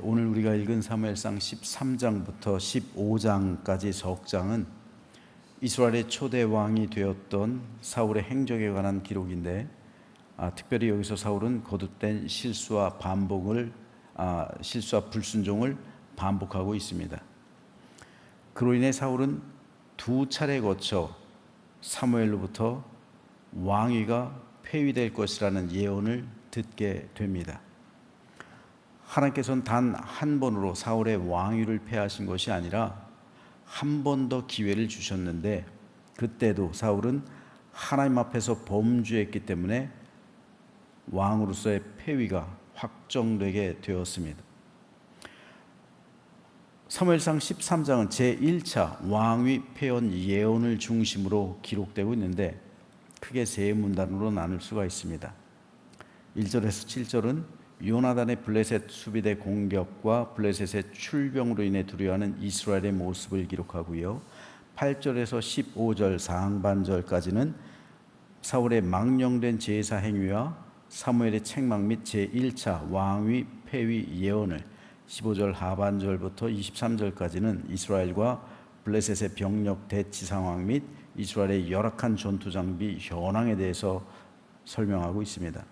오늘 우리가 읽은 사무엘상 13장부터 15장까지 석장은 이스라엘의 초대 왕이 되었던 사울의 행적에 관한 기록인데, 특별히 여기서 사울은 거듭된 실수와 불순종을 반복하고 있습니다. 그로 인해 사울은 두 차례 거쳐 사무엘로부터 왕위가 폐위될 것이라는 예언을 듣게 됩니다. 하나님께서는 단 한 번으로 사울의 왕위를 폐하신 것이 아니라 한 번 더 기회를 주셨는데, 그때도 사울은 하나님 앞에서 범죄했기 때문에 왕으로서의 폐위가 확정되게 되었습니다. 사무엘상 13장은 제1차 왕위 폐원 예언을 중심으로 기록되고 있는데, 크게 세 문단으로 나눌 수가 있습니다. 1절에서 7절은 요나단의 블레셋 수비대 공격과 블레셋의 출병으로 인해 두려워하는 이스라엘의 모습을 기록하고요, 8절에서 15절 상반절까지는 사울의 망령된 제사 행위와 사무엘의 책망 및 제1차 왕위 폐위 예언을, 15절 하반절부터 23절까지는 이스라엘과 블레셋의 병력 대치 상황 및 이스라엘의 열악한 전투 장비 현황에 대해서 설명하고 있습니다.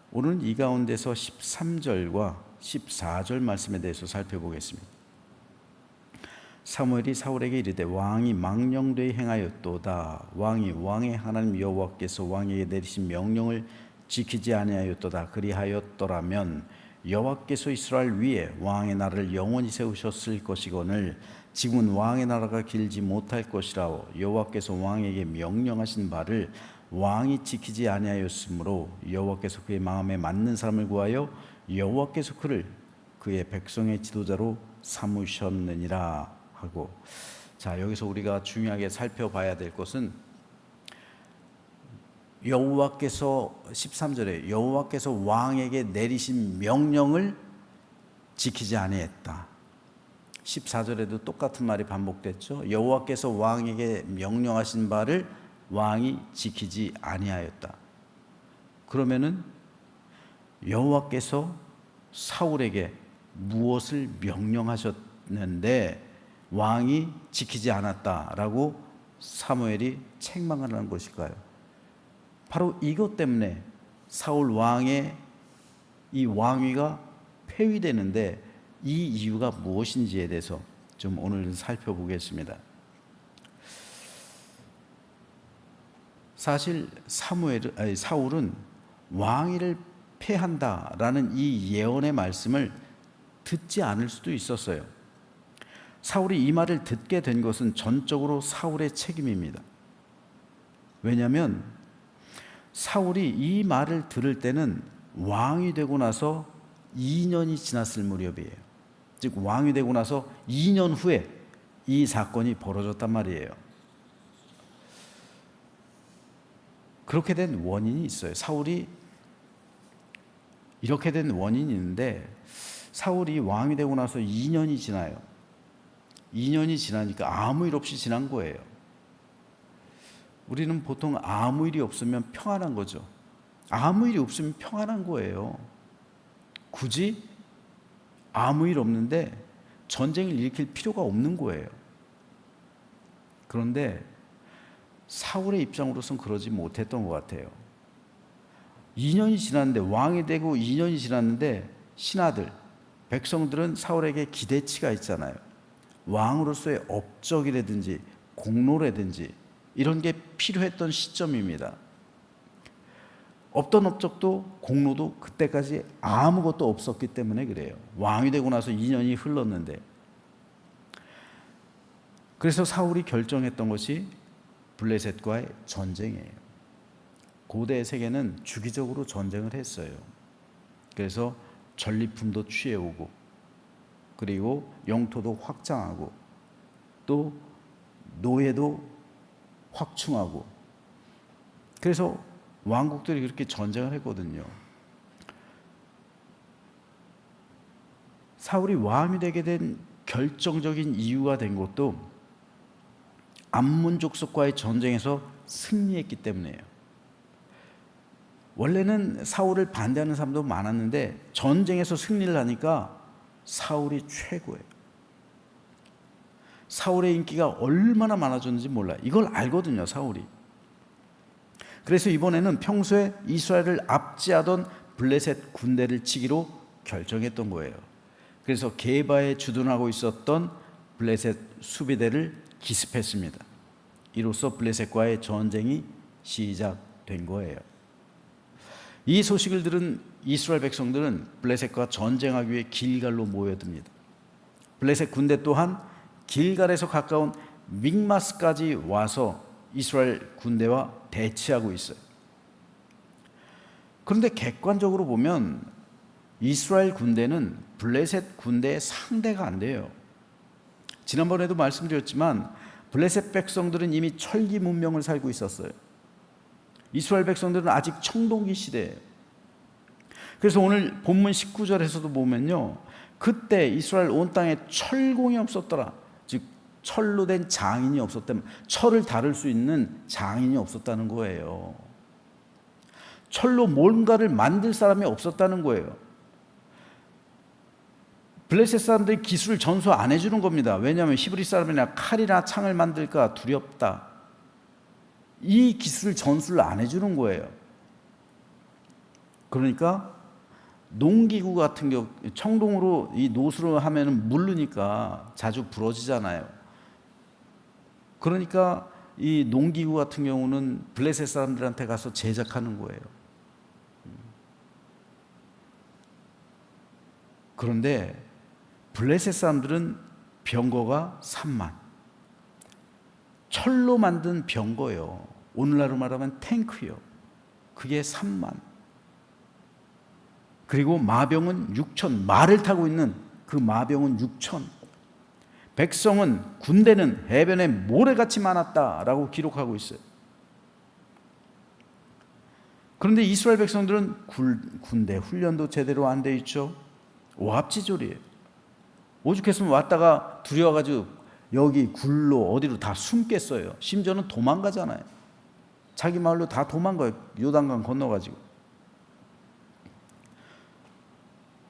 오늘은 이 가운데서 13절과 14절 말씀에 대해서 살펴보겠습니다. 사무엘이 사울에게 이르되 왕이 망령되이 행하였도다. 왕이 왕의 하나님 여호와께서 왕에게 내리신 명령을 지키지 아니하였도다. 그리하였더라면 여호와께서 이스라엘 위에 왕의 나라를 영원히 세우셨을 것이거늘 지금은 왕의 나라가 길지 못할 것이라. 여호와께서 왕에게 명령하신 바를 왕이 지키지 아니하였으므로 여호와께서 그의 마음에 맞는 사람을 구하여 여호와께서 그를 그의 백성의 지도자로 삼으셨느니라 하고, 자, 여기서 우리가 중요하게 살펴봐야 될 것은 여호와께서 13절에 여호와께서 왕에게 내리신 명령을 지키지 아니했다. 14절에도 똑같은 말이 반복됐죠. 여호와께서 왕에게 명령하신 바를 왕이 지키지 아니하였다. 그러면은 여호와께서 사울에게 무엇을 명령하셨는데 왕이 지키지 않았다라고 사무엘이 책망하는 것일까요? 바로 이것 때문에 사울 왕의 이 왕위가 폐위되는데, 이 이유가 무엇인지에 대해서 좀 오늘 살펴보겠습니다. 사실 사울은 왕위를 폐한다라는 이 예언의 말씀을 듣지 않을 수도 있었어요. 사울이 이 말을 듣게 된 것은 전적으로 사울의 책임입니다. 왜냐하면 사울이 이 말을 들을 때는 왕이 되고 나서 2년이 지났을 무렵이에요. 즉 왕이 되고 나서 2년 후에 이 사건이 벌어졌단 말이에요. 그렇게 된 원인이 있어요. 사울이 이렇게 된 원인이 있는데, 사울이 왕이 되고 나서 2년이 지나요. 2년이 지나니까 아무 일 없이 지난 거예요. 우리는 보통 아무 일이 없으면 평안한 거죠. 아무 일이 없으면 평안한 거예요. 굳이 아무 일 없는데 전쟁을 일으킬 필요가 없는 거예요. 그런데 사울의 입장으로서는 그러지 못했던 것 같아요. 2년이 지났는데, 왕이 되고 2년이 지났는데 신하들, 백성들은 사울에게 기대치가 있잖아요. 왕으로서의 업적이라든지 공로라든지 이런 게 필요했던 시점입니다. 없던 업적도 공로도 그때까지 아무것도 없었기 때문에 그래요. 왕이 되고 나서 2년이 흘렀는데. 그래서 사울이 결정했던 것이 블레셋과의 전쟁이에요. 고대 세계는 주기적으로 전쟁을 했어요. 그래서 전리품도 취해오고, 그리고 영토도 확장하고, 또 노예도 확충하고, 그래서 왕국들이 그렇게 전쟁을 했거든요. 사울이 왕이 되게 된 결정적인 이유가 된 것도 암몬 족속과의 전쟁에서 승리했기 때문이에요. 원래는 사울을 반대하는 사람도 많았는데 전쟁에서 승리를 하니까 사울이 최고예요. 사울의 인기가 얼마나 많아졌는지 몰라요. 이걸 알거든요, 사울이. 그래서 이번에는 평소에 이스라엘을 압제하던 블레셋 군대를 치기로 결정했던 거예요. 그래서 게바에 주둔하고 있었던 블레셋 수비대를 기습했습니다. 이로써 블레셋과의 전쟁이 시작된 거예요. 이 소식을 들은 이스라엘 백성들은 블레셋과 전쟁하기 위해 길갈로 모여듭니다. 블레셋 군대 또한 길갈에서 가까운 믹마스까지 와서 이스라엘 군대와 대치하고 있어요. 그런데 객관적으로 보면 이스라엘 군대는 블레셋 군대의 상대가 안 돼요. 지난번에도 말씀드렸지만 블레셋 백성들은 이미 철기 문명을 살고 있었어요. 이스라엘 백성들은 아직 청동기 시대예요. 그래서 오늘 본문 19절에서도 보면요, 그때 이스라엘 온 땅에 철공이 없었더라. 즉 철로 된 장인이 없었다면, 철을 다룰 수 있는 장인이 없었다는 거예요. 철로 뭔가를 만들 사람이 없었다는 거예요. 블레셋 사람들이 기술을 전수 안 해주는 겁니다. 왜냐하면 히브리 사람이나 칼이나 창을 만들까 두렵다. 이 기술 전수를 안 해주는 거예요. 그러니까 농기구 같은 경우 청동으로 이 노수로 하면은 물르니까 자주 부러지잖아요. 그러니까 이 농기구 같은 경우는 블레셋 사람들한테 가서 제작하는 거예요. 그런데 블레셋 사람들은 병거가 3만, 철로 만든 병거요. 오늘날로 말하면 탱크요. 그게 3만. 그리고 마병은 6천. 말을 타고 있는 그 마병은 6천. 백성은, 군대는 해변에 모래같이 많았다라고 기록하고 있어요. 그런데 이스라엘 백성들은 군대 훈련도 제대로 안 돼 있죠. 오합지졸이에요. 오죽했으면 왔다가 두려워가지고 여기 굴로 어디로 다 숨겠어요. 심지어는 도망가잖아요. 자기 마을로 다 도망가요. 요단강 건너가지고.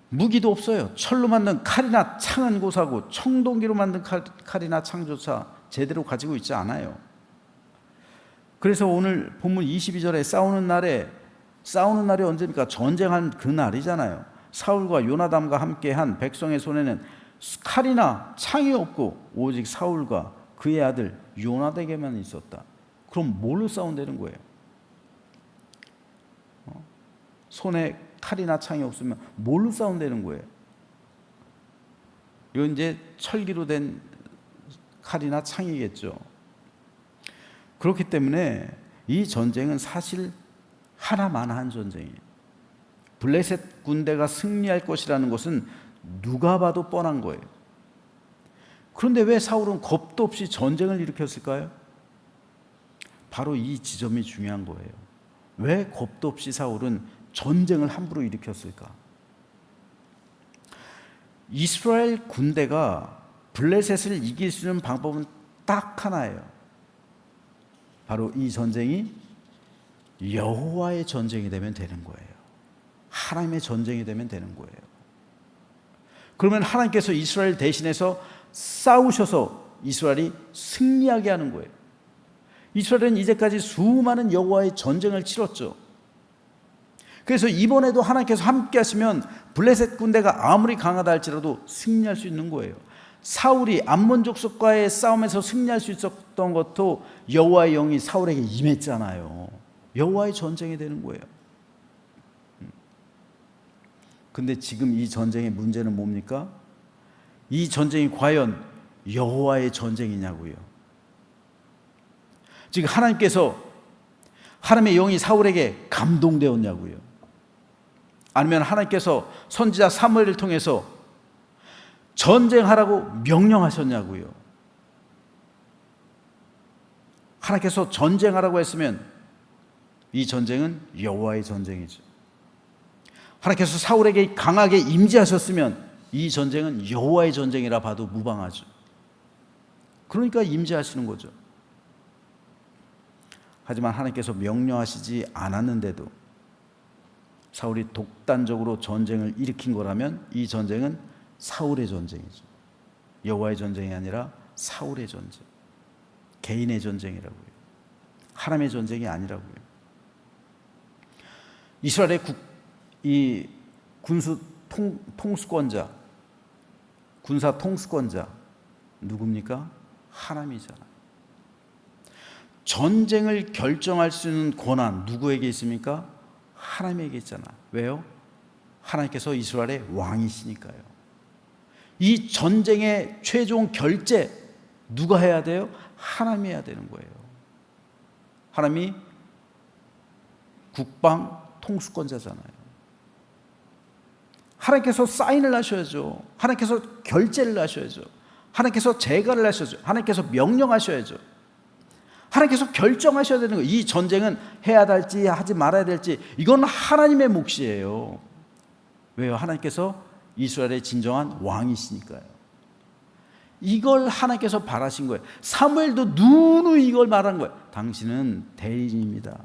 무기도 없어요. 철로 만든 칼이나 창은 고사고 청동기로 만든 칼이나 창조차 제대로 가지고 있지 않아요. 그래서 오늘 본문 22절에 싸우는 날이 언제입니까? 전쟁한 그 날이잖아요. 사울과 요나담과 함께한 백성의 손에는 칼이나 창이 없고 오직 사울과 그의 아들 요나닥에만 있었다. 그럼 뭘로 싸운다는 거예요? 손에 칼이나 창이 없으면 뭘로 싸운다는 거예요? 이건 이제 철기로 된 칼이나 창이겠죠. 그렇기 때문에 이 전쟁은 사실 하나만 한 전쟁이에요. 블레셋 군대가 승리할 것이라는 것은 누가 봐도 뻔한 거예요. 그런데 왜 사울은 겁도 없이 전쟁을 일으켰을까요? 바로 이 지점이 중요한 거예요. 왜 겁도 없이 사울은 전쟁을 함부로 일으켰을까? 이스라엘 군대가 블레셋을 이길 수 있는 방법은 딱 하나예요. 바로 이 전쟁이 여호와의 전쟁이 되면 되는 거예요. 하나님의 전쟁이 되면 되는 거예요. 그러면 하나님께서 이스라엘 대신해서 싸우셔서 이스라엘이 승리하게 하는 거예요. 이스라엘은 이제까지 수많은 여호와의 전쟁을 치렀죠. 그래서 이번에도 하나님께서 함께 하시면 블레셋 군대가 아무리 강하다 할지라도 승리할 수 있는 거예요. 사울이 암몬 족속과의 싸움에서 승리할 수 있었던 것도 여호와의 영이 사울에게 임했잖아요. 여호와의 전쟁이 되는 거예요. 근데 지금 이 전쟁의 문제는 뭡니까? 이 전쟁이 과연 여호와의 전쟁이냐고요. 지금 하나님께서, 하나님의 영이 사울에게 감동되었냐고요. 아니면 하나님께서 선지자 사무엘을 통해서 전쟁하라고 명령하셨냐고요. 하나님께서 전쟁하라고 했으면 이 전쟁은 여호와의 전쟁이죠. 하나님께서 사울에게 강하게 임재하셨으면 이 전쟁은 여호와의 전쟁이라 봐도 무방하죠. 그러니까 임재하시는 거죠. 하지만 하나님께서 명령하시지 않았는데도 사울이 독단적으로 전쟁을 일으킨 거라면 이 전쟁은 사울의 전쟁이죠. 여호와의 전쟁이 아니라 사울의 전쟁, 개인의 전쟁이라고요. 하나님의 전쟁이 아니라고요. 이스라엘의 이 군수 통수권자, 군사 통수권자 누굽니까? 하나님이잖아요. 전쟁을 결정할 수 있는 권한 누구에게 있습니까? 하나님에게 있잖아. 왜요? 하나님께서 이스라엘의 왕이시니까요. 이 전쟁의 최종 결제 누가 해야 돼요? 하나님이 해야 되는 거예요. 하나님이 국방 통수권자잖아요. 하나님께서 사인을 하셔야죠. 하나님께서 결제를 하셔야죠. 하나님께서 재가를 하셔야죠. 하나님께서 명령하셔야죠. 하나님께서 결정하셔야 되는 거예요. 이 전쟁은 해야 될지 하지 말아야 될지, 이건 하나님의 몫이에요. 왜요? 하나님께서 이스라엘의 진정한 왕이시니까요. 이걸 하나님께서 바라신 거예요. 사무엘도 누누이 이걸 말한 거예요. 당신은 대리인입니다.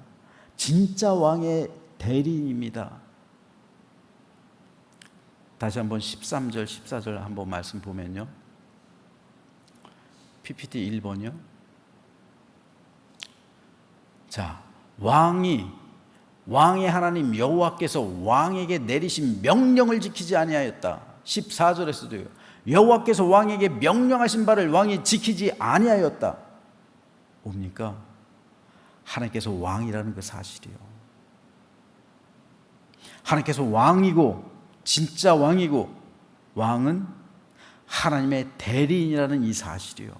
진짜 왕의 대리인입니다. 다시 한번 13절 14절 한번 말씀 보면요, PPT 1번이요. 자, 왕의 하나님 여호와께서 왕에게 내리신 명령을 지키지 아니하였다. 14절에서도요. 여호와께서 왕에게 명령하신 바를 왕이 지키지 아니하였다. 뭡니까? 하나님께서 왕이라는 그 사실이요. 하나님께서 왕이고 진짜 왕이고 왕은 하나님의 대리인이라는 이 사실이요.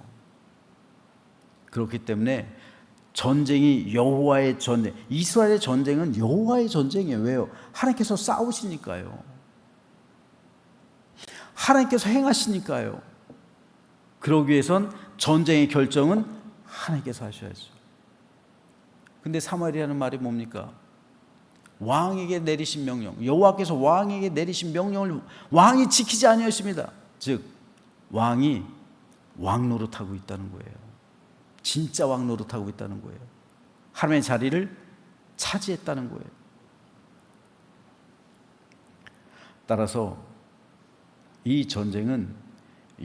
그렇기 때문에 전쟁이 여호와의 전쟁, 이스라엘의 전쟁은 여호와의 전쟁이에요. 왜요? 하나님께서 싸우시니까요. 하나님께서 행하시니까요. 그러기 위해선 전쟁의 결정은 하나님께서 하셔야죠. 근데 사무엘이라는 말이 뭡니까? 왕에게 내리신 명령, 여호와께서 왕에게 내리신 명령을 왕이 지키지 아니하였습니다. 즉 왕이 왕 노릇하고 있다는 거예요. 진짜 왕 노릇하고 있다는 거예요. 하나님의 자리를 차지했다는 거예요. 따라서 이 전쟁은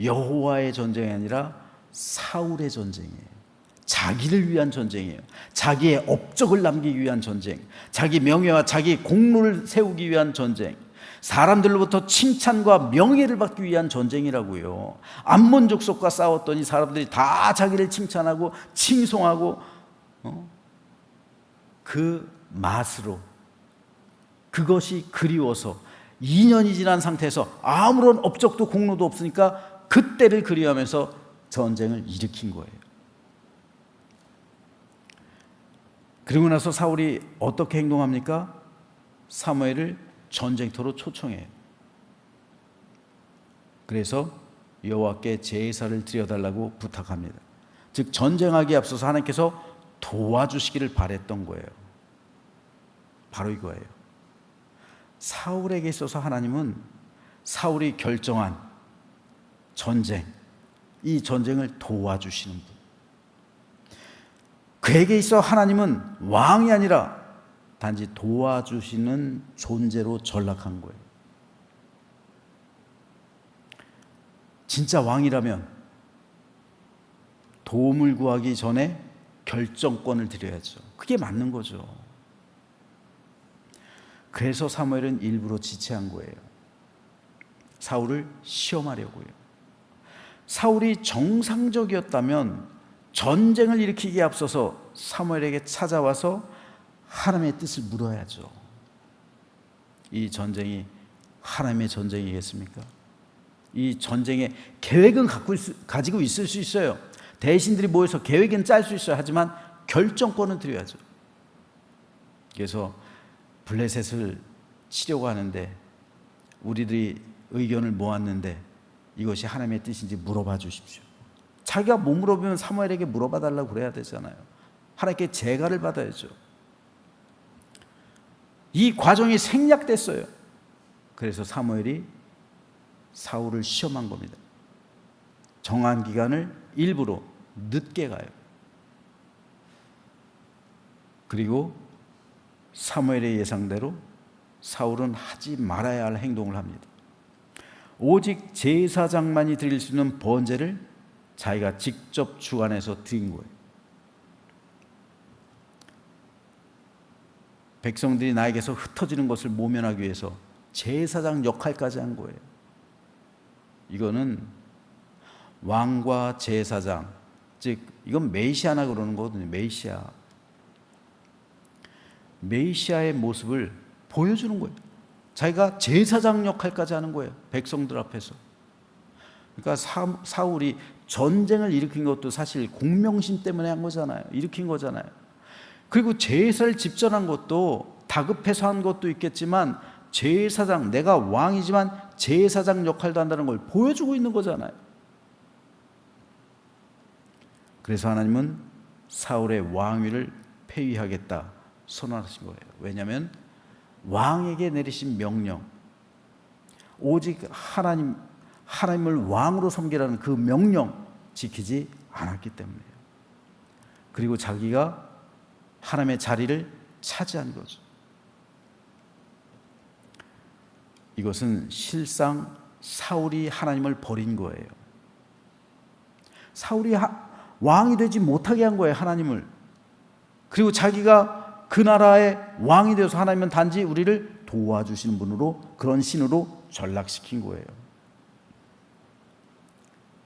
여호와의 전쟁이 아니라 사울의 전쟁이에요. 자기를 위한 전쟁이에요. 자기의 업적을 남기기 위한 전쟁, 자기 명예와 자기 공로를 세우기 위한 전쟁, 사람들로부터 칭찬과 명예를 받기 위한 전쟁이라고요. 암몬 족속과 싸웠더니 사람들이 다 자기를 칭찬하고 칭송하고 그 맛으로, 그것이 그리워서 2년이 지난 상태에서 아무런 업적도 공로도 없으니까 그때를 그리워하면서 전쟁을 일으킨 거예요. 그리고 나서 사울이 어떻게 행동합니까? 사무엘을 전쟁터로 초청해요. 그래서 여호와께 제사를 드려달라고 부탁합니다. 즉 전쟁하기에 앞서서 하나님께서 도와주시기를 바랬던 거예요. 바로 이거예요. 사울에게 있어서 하나님은 사울이 결정한 전쟁, 이 전쟁을 도와주시는 분. 그에게 있어 하나님은 왕이 아니라 단지 도와주시는 존재로 전락한 거예요. 진짜 왕이라면 도움을 구하기 전에 결정권을 드려야죠. 그게 맞는 거죠. 그래서 사무엘은 일부러 지체한 거예요. 사울을 시험하려고요. 사울이 정상적이었다면 전쟁을 일으키기에 앞서서 사무엘에게 찾아와서 하나님의 뜻을 물어야죠. 이 전쟁이 하나님의 전쟁이겠습니까? 이 전쟁의 계획은 가지고 있을 수 있어요. 대신들이 모여서 계획은 짤 수 있어요. 하지만 결정권은 드려야죠. 그래서 블레셋을 치려고 하는데 우리들이 의견을 모았는데 이것이 하나님의 뜻인지 물어봐 주십시오. 자기가 못 물어보면 사무엘에게 물어봐 달라고 그래야 되잖아요. 하나님께 제가를 받아야죠. 이 과정이 생략됐어요. 그래서 사무엘이 사울을 시험한 겁니다. 정한 기간을 일부러 늦게 가요. 그리고 사무엘의 예상대로 사울은 하지 말아야 할 행동을 합니다. 오직 제사장만이 드릴 수 있는 번제를 자기가 직접 주관해서 드린 거예요. 백성들이 나에게서 흩어지는 것을 모면하기 위해서 제사장 역할까지 한 거예요. 이거는 왕과 제사장, 즉 이건 메시아나 그러는 거거든요. 메시아의 모습을 보여주는 거예요. 자기가 제사장 역할까지 하는 거예요. 백성들 앞에서. 그러니까 사울이 전쟁을 일으킨 것도 사실 공명심 때문에 한 거잖아요. 일으킨 거잖아요. 그리고 제사를 집전한 것도 다급해서 한 것도 있겠지만 제사장, 내가 왕이지만 제사장 역할도 한다는 걸 보여주고 있는 거잖아요. 그래서 하나님은 사울의 왕위를 폐위하겠다 선언하신 거예요. 왜냐하면 왕에게 내리신 명령, 오직 하나님을 왕으로 섬기라는 그 명령 지키지 않았기 때문이에요. 그리고 자기가 하나님의 자리를 차지한 거죠. 이것은 실상 사울이 하나님을 버린 거예요. 사울이 왕이 되지 못하게 한 거예요, 하나님을. 그리고 자기가 그 나라의 왕이 되어서 하나님은 단지 우리를 도와주시는 분으로, 그런 신으로 전락시킨 거예요.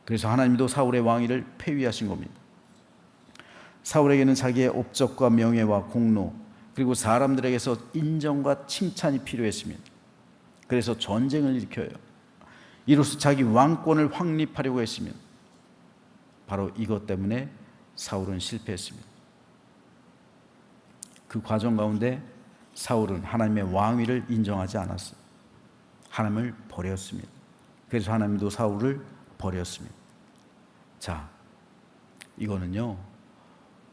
그래서 하나님도 사울의 왕위를 폐위하신 겁니다. 사울에게는 자기의 업적과 명예와 공로, 그리고 사람들에게서 인정과 칭찬이 필요했습니다. 그래서 전쟁을 일으켜요. 이로써 자기 왕권을 확립하려고 했으면 바로 이것 때문에 사울은 실패했습니다. 그 과정 가운데 사울은 하나님의 왕위를 인정하지 않았어요. 하나님을 버렸습니다. 그래서 하나님도 사울을 버렸습니다. 자, 이거는요,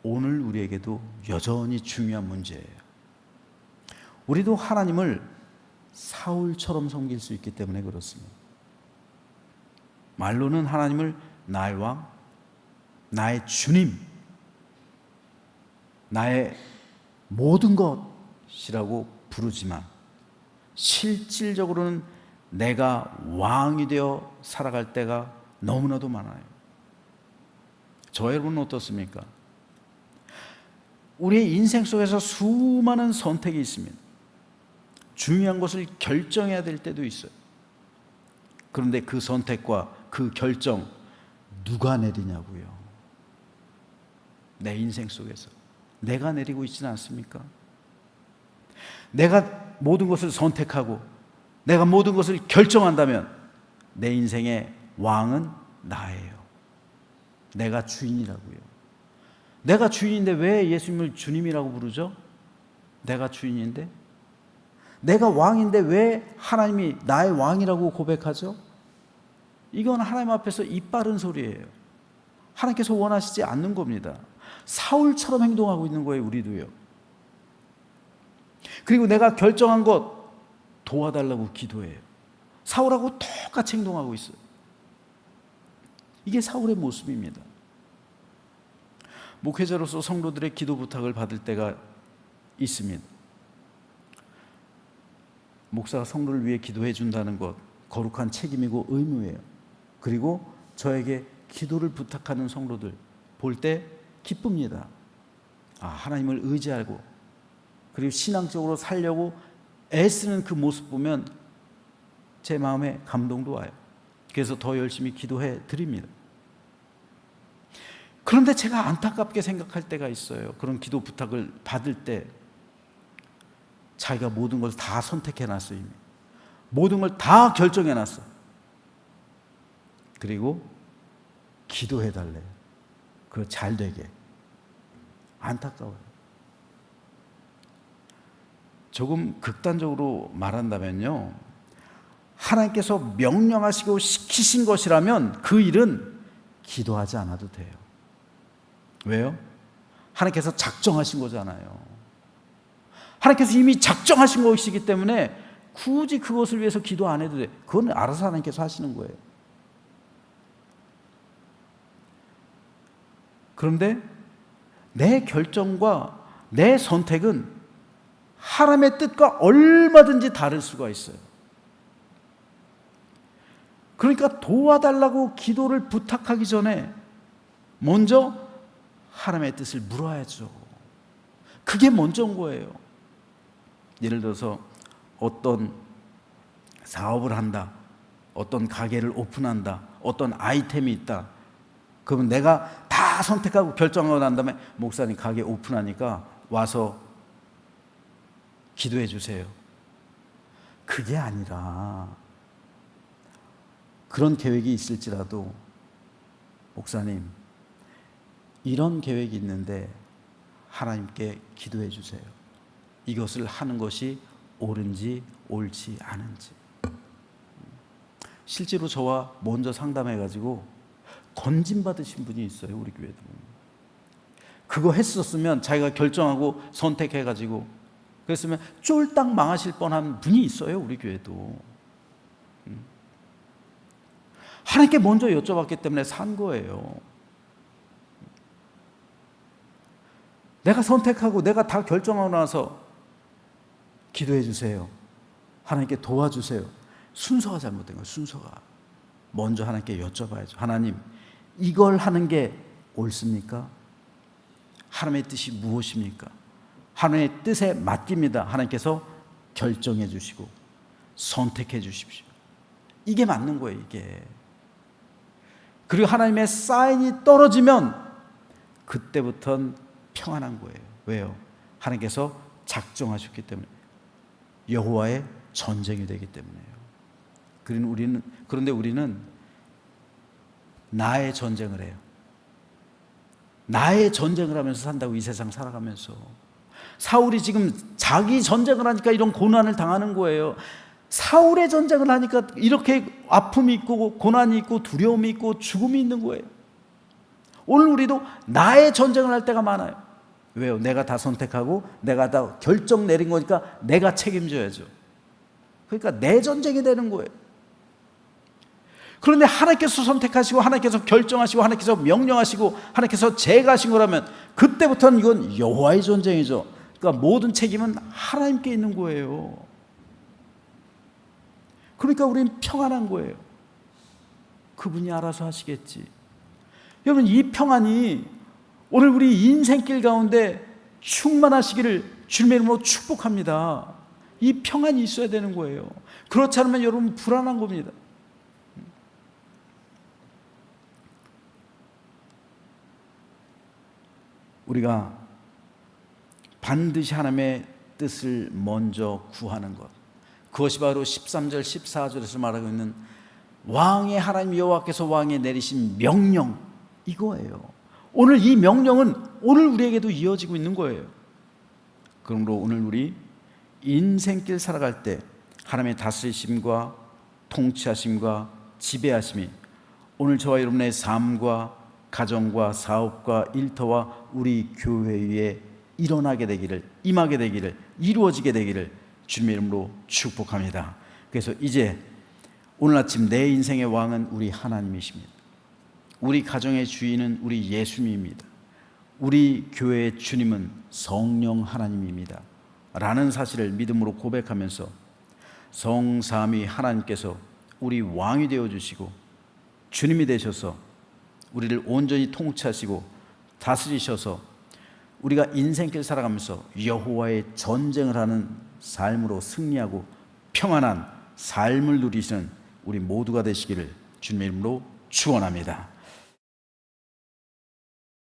오늘 우리에게도 여전히 중요한 문제예요. 우리도 하나님을 사울처럼 섬길 수 있기 때문에 그렇습니다. 말로는 하나님을 나의 왕, 나의 주님, 나의 모든 것이라고 부르지만 실질적으로는 내가 왕이 되어 살아갈 때가 너무나도 많아요. 저 여러분은 어떻습니까? 우리의 인생 속에서 수많은 선택이 있습니다. 중요한 것을 결정해야 될 때도 있어요. 그런데 그 선택과 그 결정 누가 내리냐고요? 내 인생 속에서 내가 내리고 있지는 않습니까? 내가 모든 것을 선택하고 내가 모든 것을 결정한다면 내 인생의 왕은 나예요. 내가 주인이라고요. 내가 주인인데 왜 예수님을 주님이라고 부르죠? 내가 주인인데? 내가 왕인데 왜 하나님이 나의 왕이라고 고백하죠? 이건 하나님 앞에서 입 바른 소리예요. 하나님께서 원하시지 않는 겁니다. 사울처럼 행동하고 있는 거예요, 우리도요. 그리고 내가 결정한 것 도와달라고 기도해요. 사울하고 똑같이 행동하고 있어요. 이게 사울의 모습입니다. 목회자로서 성도들의 기도 부탁을 받을 때가 있습니다. 목사가 성도를 위해 기도해 준다는 것 거룩한 책임이고 의무예요. 그리고 저에게 기도를 부탁하는 성도들 볼 때 기쁩니다. 하나님을 의지하고 그리고 신앙적으로 살려고 애쓰는 그 모습 보면 제 마음에 감동도 와요. 그래서 더 열심히 기도해 드립니다. 그런데 제가 안타깝게 생각할 때가 있어요. 그런 기도 부탁을 받을 때 자기가 모든 것을 다 선택해놨어요. 이미 모든 걸 다 결정해놨어. 그리고 기도해달래요. 그거 잘 되게. 안타까워요. 조금 극단적으로 말한다면요, 하나님께서 명령하시고 시키신 것이라면 그 일은 기도하지 않아도 돼요. 왜요? 하나님께서 작정하신 거잖아요. 하나님께서 이미 작정하신 것이기 때문에 굳이 그것을 위해서 기도 안 해도 돼. 그건 알아서 하나님께서 하시는 거예요. 그런데 내 결정과 내 선택은 하나님의 뜻과 얼마든지 다를 수가 있어요. 그러니까 도와달라고 기도를 부탁하기 전에 먼저 하나님의 뜻을 물어야죠. 그게 먼저인 거예요. 예를 들어서 어떤 사업을 한다, 어떤 가게를 오픈한다, 어떤 아이템이 있다. 그러면 내가 다 선택하고 결정하고 난 다음에 목사님 가게 오픈하니까 와서 기도해 주세요. 그게 아니라 그런 계획이 있을지라도 목사님 이런 계획이 있는데 하나님께 기도해 주세요. 이것을 하는 것이 옳은지 옳지 않은지. 실제로 저와 먼저 상담해가지고 건진받으신 분이 있어요. 우리 교회도. 그거 했었으면 자기가 결정하고 선택해가지고 그랬으면 쫄딱 망하실 뻔한 분이 있어요. 우리 교회도. 하나님께 먼저 여쭤봤기 때문에 산 거예요. 내가 선택하고 내가 다 결정하고 나서 기도해 주세요. 하나님께 도와주세요. 순서가 잘못된 거예요. 순서가. 먼저 하나님께 여쭤봐야죠. 하나님, 이걸 하는 게 옳습니까? 하나님의 뜻이 무엇입니까? 하나님의 뜻에 맡깁니다. 하나님께서 결정해 주시고 선택해 주십시오. 이게 맞는 거예요. 이게. 그리고 하나님의 사인이 떨어지면 그때부터는 평안한 거예요. 왜요? 하나님께서 작정하셨기 때문에. 여호와의 전쟁이 되기 때문에요. 그런데 우리는 나의 전쟁을 해요. 나의 전쟁을 하면서 산다고, 이 세상 살아가면서. 사울이 지금 자기 전쟁을 하니까 이런 고난을 당하는 거예요. 사울의 전쟁을 하니까 이렇게 아픔이 있고 고난이 있고 두려움이 있고 죽음이 있는 거예요. 오늘 우리도 나의 전쟁을 할 때가 많아요. 왜요? 내가 다 선택하고 내가 다 결정 내린 거니까 내가 책임져야죠. 그러니까 내 전쟁이 되는 거예요. 그런데 하나님께서 선택하시고 하나님께서 결정하시고 하나님께서 명령하시고 하나님께서 제거하신 거라면 그때부터는 이건 여호와의 전쟁이죠. 그러니까 모든 책임은 하나님께 있는 거예요. 그러니까 우리는 평안한 거예요. 그분이 알아서 하시겠지. 여러분, 이 평안이 오늘 우리 인생길 가운데 충만하시기를 주님의 이름으로 축복합니다. 이 평안이 있어야 되는 거예요. 그렇지 않으면 여러분 불안한 겁니다. 우리가 반드시 하나님의 뜻을 먼저 구하는 것, 그것이 바로 13절 14절에서 말하고 있는 왕의 하나님 여호와께서 왕에 내리신 명령, 이거예요. 오늘 이 명령은 오늘 우리에게도 이어지고 있는 거예요. 그러므로 오늘 우리 인생길 살아갈 때 하나님의 다스리심과 통치하심과 지배하심이 오늘 저와 여러분의 삶과 가정과 사업과 일터와 우리 교회 위에 일어나게 되기를, 임하게 되기를, 이루어지게 되기를 주님의 이름으로 축복합니다. 그래서 이제 오늘 아침 내 인생의 왕은 우리 하나님이십니다. 우리 가정의 주인은 우리 예수님입니다. 우리 교회의 주님은 성령 하나님입니다. 라는 사실을 믿음으로 고백하면서 성삼위 하나님께서 우리 왕이 되어주시고 주님이 되셔서 우리를 온전히 통치하시고 다스리셔서 우리가 인생길 살아가면서 여호와의 전쟁을 하는 삶으로 승리하고 평안한 삶을 누리시는 우리 모두가 되시기를 주님의 이름으로 축원합니다.